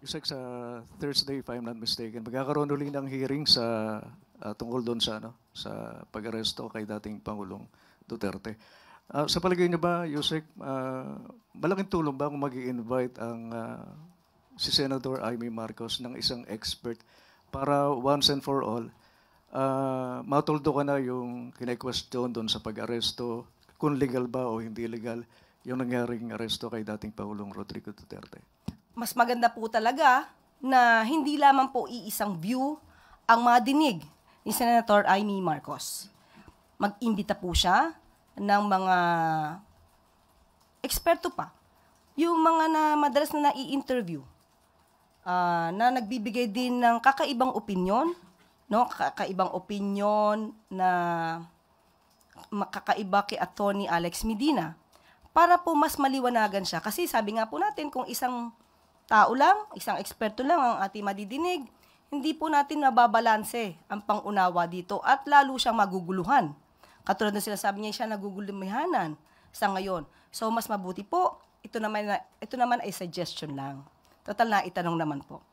Yusek, sa Thursday, if I'm not mistaken, magkakaroon ulit ng hearing sa tungkol doon sa sa pag-aresto kay dating Pangulong Duterte. Sa palagay niyo ba, Yusek, malaking tulong ba kung mag-i-invite ang si Senator Amy Marcos ng isang expert para once and for all matuldo ka na yung kine-question doon sa pag-aresto, kung legal ba o hindi legal yung nangyaring aresto kay dating Pangulong Rodrigo Duterte? Mas maganda po talaga na hindi lamang po iisang view ang madinig ni Senator Amy Marcos. Mag-imbita po siya ng mga eksperto pa. Yung mga na madalas na nai-interview, na nagbibigay din ng kakaibang opinyon, no? Kakaibang opinyon na makakaiba kay Attorney Alex Medina para po mas maliwanagan siya. Kasi sabi nga po natin, kung isang tao lang, isang eksperto lang ang ating madidinig, hindi po natin nababalanse ang pangunawa dito at lalo siyang maguguluhan. Katulad na sinasabi niya, siya nagugulumihanan sa ngayon. So mas mabuti po, ito naman ay suggestion lang. Total na itanong naman po.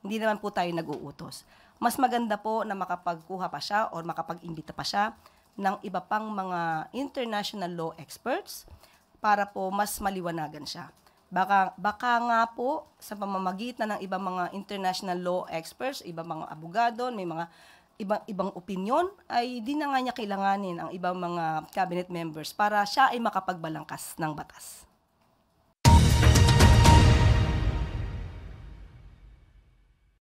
Hindi naman po tayo nag-uutos. Mas maganda po na makapagkuha pa siya o makapag-imbita pa siya ng iba pang mga international law experts para po mas maliwanagan siya. Baka nga po sa pamamagitan ng ibang mga international law experts, ibang mga abogado, may mga ibang opinion, ay di na nga niya kailanganin ang ibang mga cabinet members para siya ay makapagbalangkas ng batas.